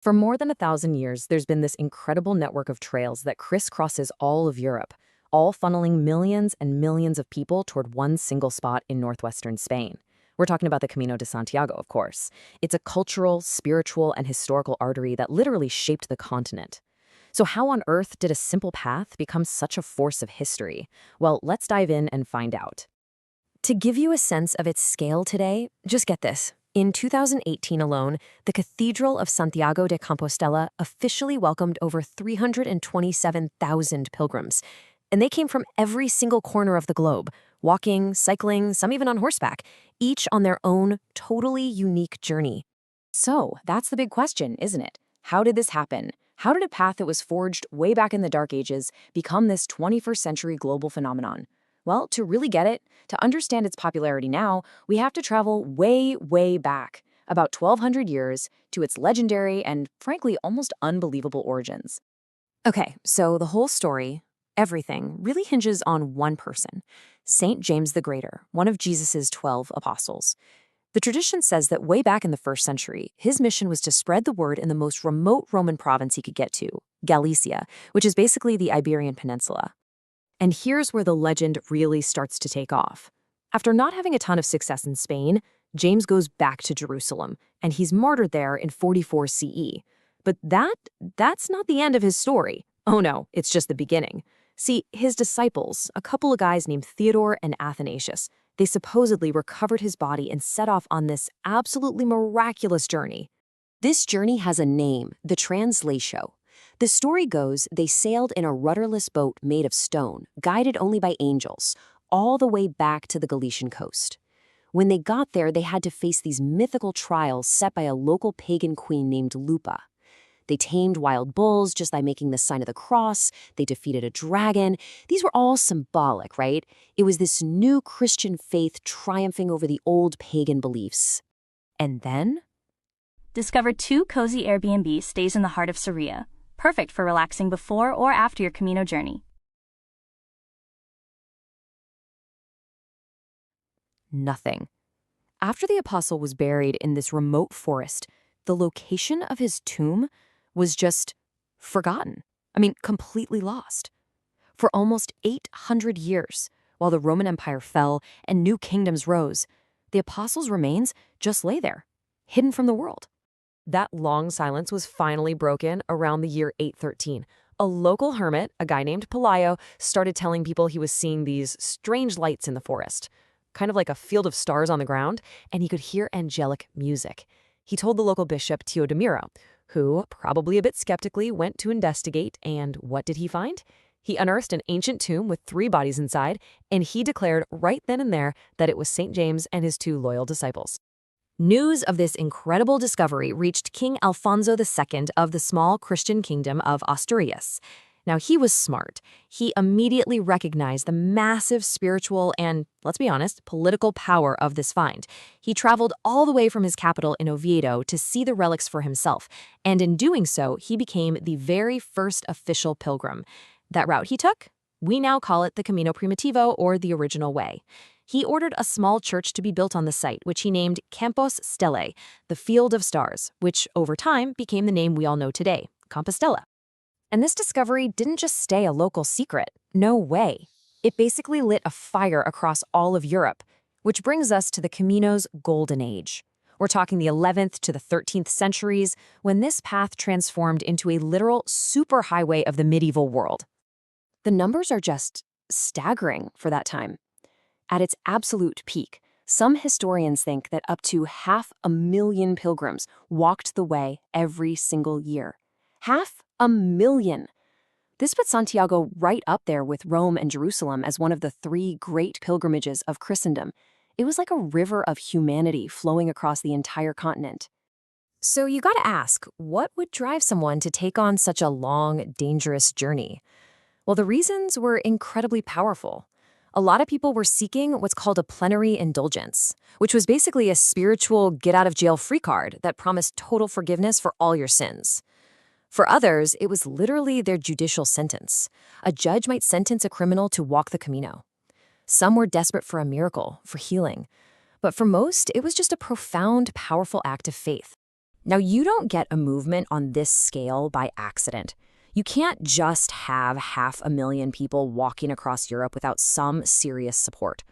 For more than 1,000 years, there's been this incredible network of trails that crisscrosses all of Europe, all funneling millions and millions of people toward one single spot in northwestern Spain. We're talking about the Camino de Santiago, of course. It's a cultural, spiritual, and historical artery that literally shaped the continent. So how on earth did a simple path become such a force of history? Well, let's dive in and find out. To give you a sense of its scale today, just get this. In 2018 alone, the Cathedral of Santiago de Compostela officially welcomed over 327,000 pilgrims. And they came from every single corner of the globe, walking, cycling, some even on horseback, each on their own totally unique journey. So that's the big question, isn't it? How did this happen? How did a path that was forged way back in the Dark Ages become this 21st century global phenomenon? Well, to really get it, to understand its popularity now, we have to travel way, way back, about 1,200 years, to its legendary and, frankly, almost unbelievable origins. Okay, so the whole story, everything, really hinges on one person, Saint James the Greater, one of Jesus's 12 apostles. The tradition says that way back in the 1st century, his mission was to spread the word in the most remote Roman province he could get to, Galicia, which is basically the Iberian Peninsula. And here's where the legend really starts to take off. After not having a ton of success in Spain, James goes back to Jerusalem, and he's martyred there in 44 CE. But that's not the end of his story. Oh no, it's just the beginning. See, his disciples, a couple of guys named Theodore and Athanasius, they supposedly recovered his body and set off on this absolutely miraculous journey. This journey has a name, the Translatio. The story goes they sailed in a rudderless boat made of stone, guided only by angels, all the way back to the Galician coast. When they got there, they had to face these mythical trials set by a local pagan queen named Lupa. They tamed wild bulls just by making the sign of the cross. They defeated a dragon. These were all symbolic, right? It was this new Christian faith triumphing over the old pagan beliefs. And then? Discover 2 cozy Airbnb stays in the heart of Sarria, perfect for relaxing before or after your Camino journey. Nothing. After the apostle was buried in this remote forest, the location of his tomb was just forgotten. I mean, completely lost. For almost 800 years, while the Roman Empire fell and new kingdoms rose, the apostle's remains just lay there, hidden from the world. That long silence was finally broken around the year 813. A local hermit, a guy named Pelayo, started telling people he was seeing these strange lights in the forest, kind of like a field of stars on the ground, and he could hear angelic music. He told the local bishop Teodomiro, who, probably a bit skeptically, went to investigate, and what did he find? He unearthed an ancient tomb with 3 bodies inside, and he declared right then and there that it was St. James and his 2 loyal disciples. News of this incredible discovery reached King Alfonso II of the small Christian kingdom of Asturias. Now, he was smart. He immediately recognized the massive spiritual and, let's be honest, political power of this find. He traveled all the way from his capital in Oviedo to see the relics for himself, and in doing so, he became the very first official pilgrim. That route he took? We now call it the Camino Primitivo, or the original way. He ordered a small church to be built on the site, which he named Campos Stellae, the Field of Stars, which over time became the name we all know today, Compostela. And this discovery didn't just stay a local secret. No way. It basically lit a fire across all of Europe, which brings us to the Camino's golden age. We're talking the 11th to the 13th centuries, when this path transformed into a literal superhighway of the medieval world. The numbers are just staggering for that time. At its absolute peak, some historians think that up to 500,000 pilgrims walked the way every single year. 500,000! This put Santiago right up there with Rome and Jerusalem as one of the 3 great pilgrimages of Christendom. It was like a river of humanity flowing across the entire continent. So you gotta ask, what would drive someone to take on such a long, dangerous journey? Well, the reasons were incredibly powerful. A lot of people were seeking what's called a plenary indulgence, which was basically a spiritual get-out-of-jail-free card that promised total forgiveness for all your sins. For others, it was literally their judicial sentence. A judge might sentence a criminal to walk the Camino. Some were desperate for a miracle, for healing. But for most, it was just a profound, powerful act of faith. Now, you don't get a movement on this scale by accident. You can't just have 500,000 people walking across Europe without some serious support.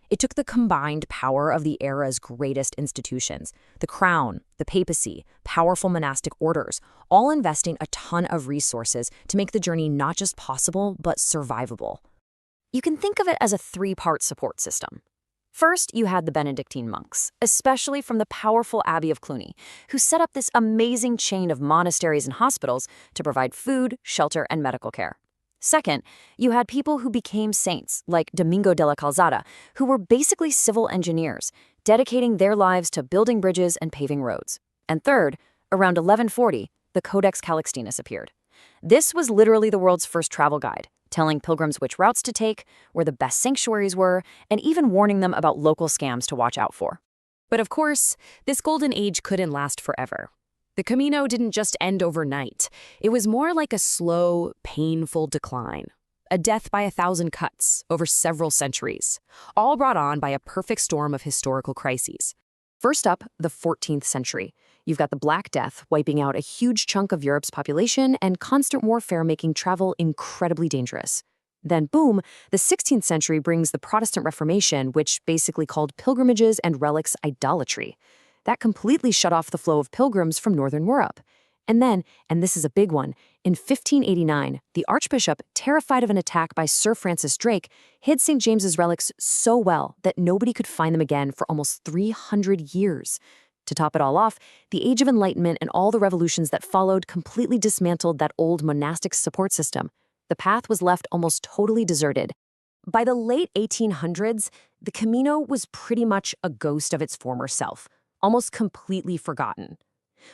It took the combined power of the era's greatest institutions, the crown, the papacy, powerful monastic orders, all investing a ton of resources to make the journey not just possible, but survivable. You can think of it as a three-part support system. First, you had the Benedictine monks, especially from the powerful Abbey of Cluny, who set up this amazing chain of monasteries and hospitals to provide food, shelter, and medical care. Second, you had people who became saints, like Domingo de la Calzada, who were basically civil engineers, dedicating their lives to building bridges and paving roads. And third, around 1140, the Codex Calixtinus appeared. This was literally the world's first travel guide, telling pilgrims which routes to take, where the best sanctuaries were, and even warning them about local scams to watch out for. But of course, this golden age couldn't last forever. The Camino didn't just end overnight. It was more like a slow, painful decline. A death by 1,000 cuts over several centuries, all brought on by a perfect storm of historical crises. First up, the 14th century. You've got the Black Death wiping out a huge chunk of Europe's population and constant warfare making travel incredibly dangerous. Then boom, the 16th century brings the Protestant Reformation, which basically called pilgrimages and relics idolatry. That completely shut off the flow of pilgrims from Northern Europe. And then, and this is a big one, in 1589, the Archbishop, terrified of an attack by Sir Francis Drake, hid St. James's relics so well that nobody could find them again for almost 300 years. To top it all off, the Age of Enlightenment and all the revolutions that followed completely dismantled that old monastic support system. The path was left almost totally deserted. By the late 1800s, the Camino was pretty much a ghost of its former self, almost completely forgotten.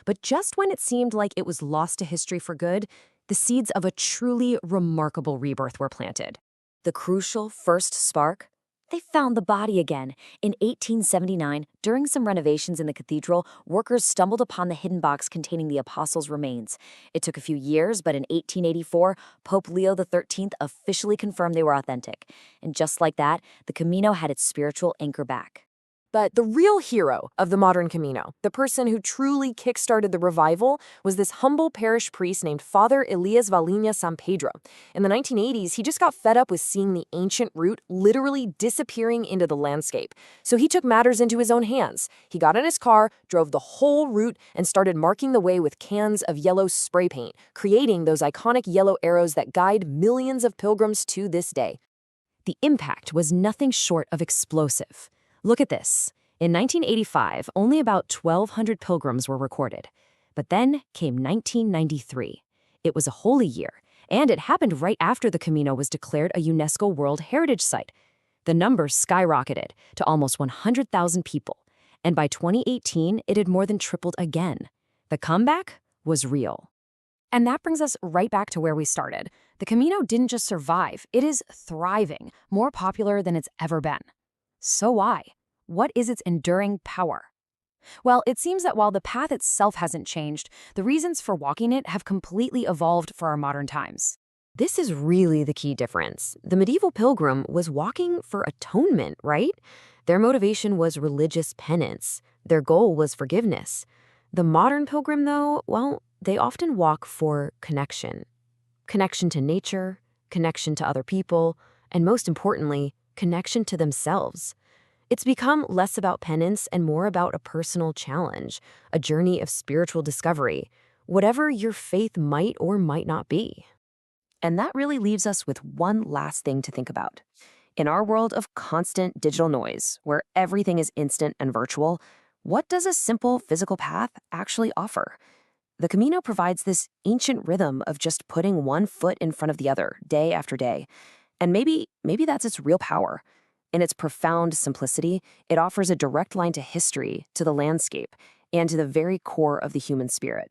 But just when it seemed like it was lost to history for good, the seeds of a truly remarkable rebirth were planted. The crucial first spark? They found the body again. In 1879, during some renovations in the cathedral, workers stumbled upon the hidden box containing the apostles' remains. It took a few years, but in 1884, Pope Leo XIII officially confirmed they were authentic. And just like that, the Camino had its spiritual anchor back. But the real hero of the modern Camino, the person who truly kickstarted the revival, was this humble parish priest named Father Elias Valina San Pedro. In the 1980s, he just got fed up with seeing the ancient route literally disappearing into the landscape. So he took matters into his own hands. He got in his car, drove the whole route, and started marking the way with cans of yellow spray paint, creating those iconic yellow arrows that guide millions of pilgrims to this day. The impact was nothing short of explosive. Look at this. In 1985, only about 1,200 pilgrims were recorded. But then came 1993. It was a holy year, and it happened right after the Camino was declared a UNESCO World Heritage Site. The numbers skyrocketed to almost 100,000 people, and by 2018, it had more than tripled again. The comeback was real. And that brings us right back to where we started. The Camino didn't just survive, it is thriving, more popular than it's ever been. So why? What is its enduring power? Well, it seems that while the path itself hasn't changed, the reasons for walking it have completely evolved for our modern times. This is really the key difference. The medieval pilgrim was walking for atonement, right? Their motivation was religious penance. Their goal was forgiveness. The modern pilgrim, though, well, they often walk for connection. Connection to nature, connection to other people, and most importantly, connection to themselves. It's become less about penance and more about a personal challenge, a journey of spiritual discovery, whatever your faith might or might not be. And that really leaves us with one last thing to think about. In our world of constant digital noise, where everything is instant and virtual, what does a simple physical path actually offer? The Camino provides this ancient rhythm of just putting one foot in front of the other, day after day. And maybe that's its real power. In its profound simplicity, it offers a direct line to history, to the landscape, and to the very core of the human spirit.